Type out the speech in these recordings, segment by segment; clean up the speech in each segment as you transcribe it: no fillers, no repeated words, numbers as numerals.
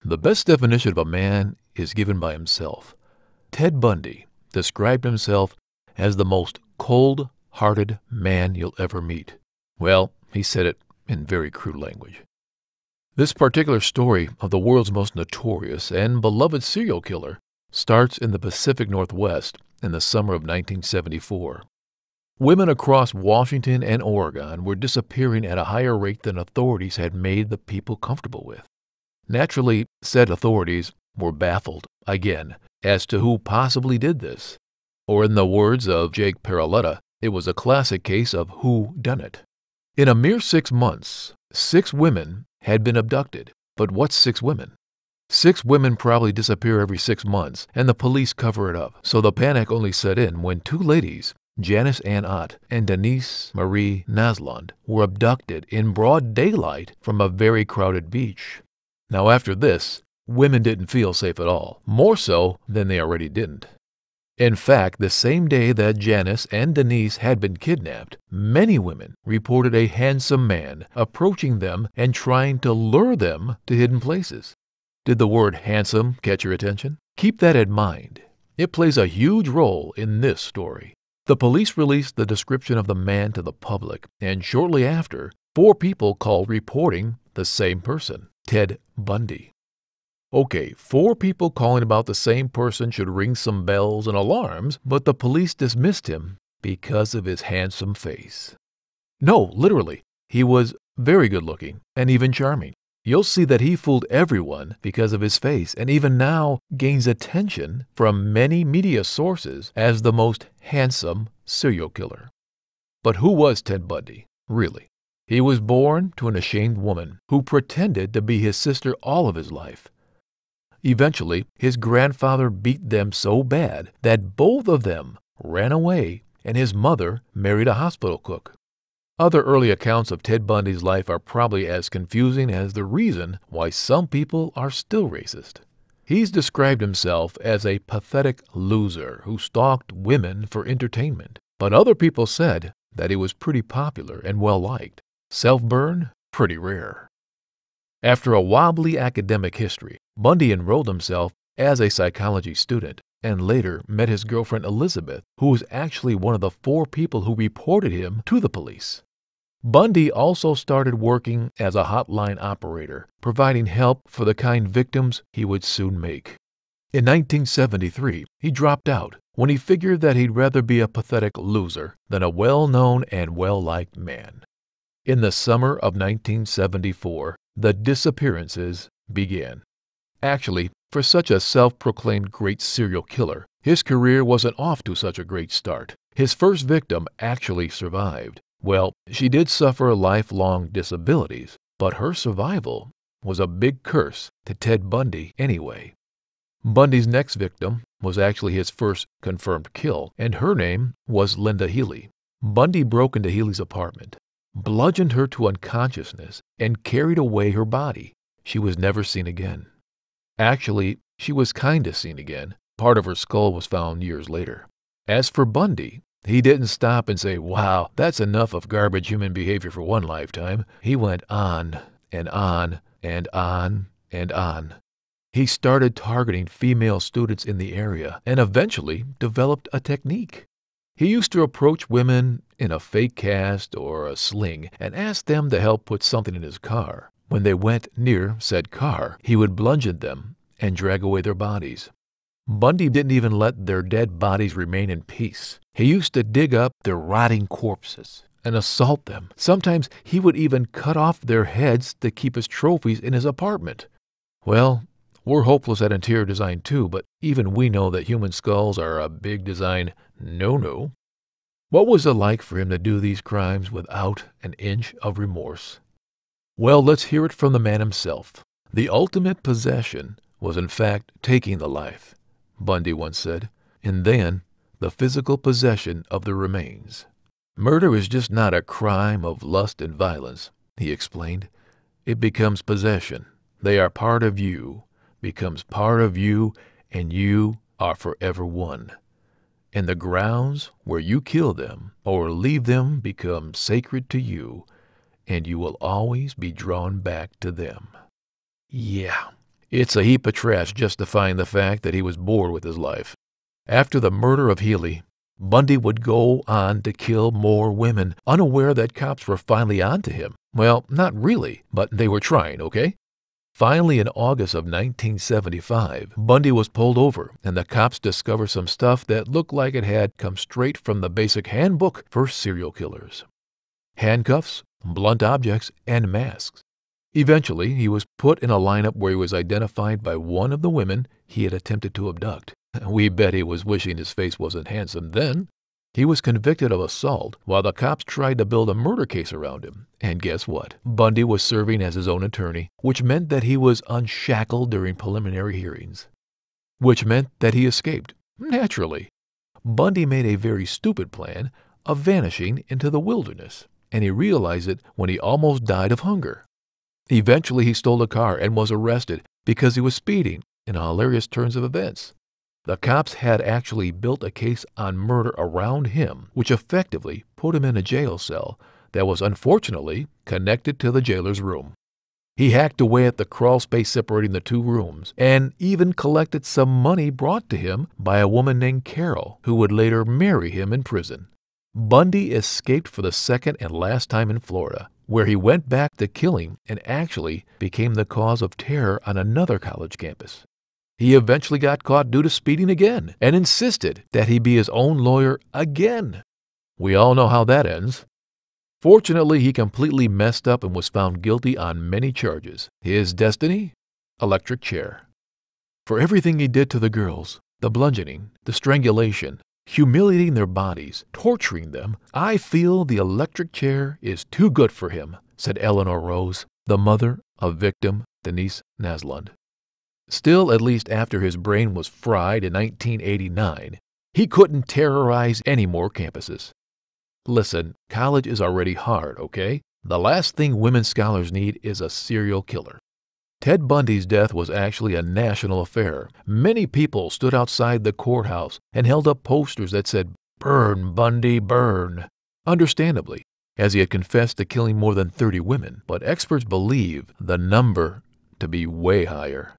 The best definition of a man is given by himself. Ted Bundy described himself as the most cold-hearted man you'll ever meet. Well, he said it in very crude language. This particular story of the world's most notorious and beloved serial killer starts in the Pacific Northwest in the summer of 1974. Women across Washington and Oregon were disappearing at a higher rate than authorities had made the people comfortable with. Naturally, said authorities were baffled, again, as to who possibly did this. Or in the words of Jake Peralta, it was a classic case of who done it. In a mere 6 months, 6 women had been abducted. But what's 6 women? 6 women probably disappear every 6 months, and the police cover it up. So the panic only set in when 2 ladies, Janice Ann Ott and Denise Marie Naslund, were abducted in broad daylight from a very crowded beach. Now after this, women didn't feel safe at all, more so than they already didn't. In fact, the same day that Janice and Denise had been kidnapped, many women reported a handsome man approaching them and trying to lure them to hidden places. Did the word handsome catch your attention? Keep that in mind. It plays a huge role in this story. The police released the description of the man to the public, and shortly after, 4 people called reporting the same person, Ted Bundy. Okay, 4 people calling about the same person should ring some bells and alarms, but the police dismissed him because of his handsome face. No, literally, he was very good-looking and even charming. You'll see that he fooled everyone because of his face, and even now gains attention from many media sources as the most handsome serial killer. But who was Ted Bundy, really? He was born to an ashamed woman who pretended to be his sister all of his life. Eventually, his grandfather beat them so bad that both of them ran away, and his mother married a hospital cook. Other early accounts of Ted Bundy's life are probably as confusing as the reason why some people are still racist. He's described himself as a pathetic loser who stalked women for entertainment, but other people said that he was pretty popular and well-liked. Self-burn? Pretty rare. After a wobbly academic history, Bundy enrolled himself as a psychology student and later met his girlfriend Elizabeth, who was actually one of the 4 people who reported him to the police. Bundy also started working as a hotline operator, providing help for the kind victims he would soon make. In 1973, he dropped out when he figured that he'd rather be a pathetic loser than a well-known and well-liked man. In the summer of 1974, the disappearances began. Actually, for such a self-proclaimed great serial killer, his career wasn't off to such a great start. His first victim actually survived. Well, she did suffer lifelong disabilities, but her survival was a big curse to Ted Bundy anyway. Bundy's next victim was actually his first confirmed kill, and her name was Linda Healy. Bundy broke into Healy's apartment, bludgeoned her to unconsciousness, and carried away her body. She was never seen again. Actually, she was kinda seen again. Part of her skull was found years later. As for Bundy, he didn't stop and say, "Wow, that's enough of garbage human behavior for one lifetime." He went on and on and on and on. He started targeting female students in the area and eventually developed a technique. He used to approach women in a fake cast or a sling and ask them to help put something in his car. When they went near said car, he would bludgeon them and drag away their bodies. Bundy didn't even let their dead bodies remain in peace. He used to dig up their rotting corpses and assault them. Sometimes he would even cut off their heads to keep his trophies in his apartment. Well, we're hopeless at interior design too, but even we know that human skulls are a big design no-no. What was it like for him to do these crimes without an inch of remorse? Well, let's hear it from the man himself. The ultimate possession was in fact taking the life, Bundy once said, and then the physical possession of the remains. Murder is just not a crime of lust and violence, he explained. It becomes possession. They are part of you, becomes part of you, and you are forever one. And the grounds where you kill them or leave them become sacred to you, and you will always be drawn back to them. Yeah, It's a heap of trash justifying the fact that he was bored with his life. After the murder of Healy, Bundy would go on to kill more women, unaware that cops were finally onto him. Well, not really, but they were trying, okay? Finally, in August of 1975, Bundy was pulled over, and the cops discovered some stuff that looked like it had come straight from the basic handbook for serial killers. Handcuffs, blunt objects, and masks. Eventually, he was put in a lineup where he was identified by one of the women he had attempted to abduct. We bet he was wishing his face wasn't handsome then. He was convicted of assault while the cops tried to build a murder case around him. And guess what? Bundy was serving as his own attorney, which meant that he was unshackled during preliminary hearings. Which meant that he escaped. Naturally. Bundy made a very stupid plan of vanishing into the wilderness, and he realized it when he almost died of hunger. Eventually, he stole a car and was arrested because he was speeding, in a hilarious turn of events. The cops had actually built a case on murder around him, which effectively put him in a jail cell that was unfortunately connected to the jailer's room. He hacked away at the crawl space separating the two rooms and even collected some money brought to him by a woman named Carol, who would later marry him in prison. Bundy escaped for the second and last time in Florida, where he went back to killing and actually became the cause of terror on another college campus. He eventually got caught due to speeding again and insisted that he be his own lawyer again. We all know how that ends. Fortunately, he completely messed up and was found guilty on many charges. His destiny? Electric chair. For everything he did to the girls, the bludgeoning, the strangulation, humiliating their bodies, torturing them, I feel the electric chair is too good for him, said Eleanor Rose, the mother of victim Denise Naslund. Still, at least after his brain was fried in 1989, he couldn't terrorize any more campuses. Listen, college is already hard, okay? The last thing women scholars need is a serial killer. Ted Bundy's death was actually a national affair. Many people stood outside the courthouse and held up posters that said, "Burn, Bundy, burn." Understandably, as he had confessed to killing more than 30 women, but experts believe the number to be way higher.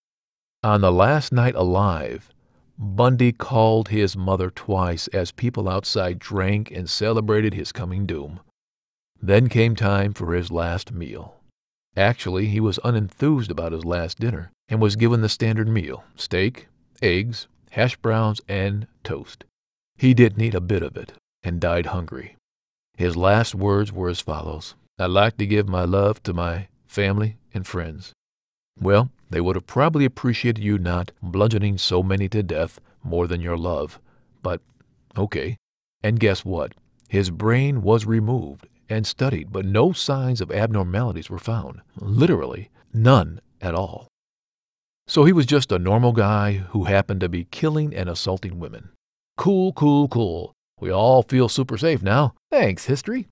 On the last night alive, Bundy called his mother twice as people outside drank and celebrated his coming doom. Then came time for his last meal. Actually, he was unenthused about his last dinner and was given the standard meal: steak, eggs, hash browns, and toast. He didn't eat a bit of it and died hungry. His last words were as follows: "I'd like to give my love to my family and friends." Well, they would have probably appreciated you not bludgeoning so many to death more than your love. But, okay. And guess what? His brain was removed and studied, but no signs of abnormalities were found. Literally, none at all. So he was just a normal guy who happened to be killing and assaulting women. Cool, cool, cool. We all feel super safe now. Thanks, history.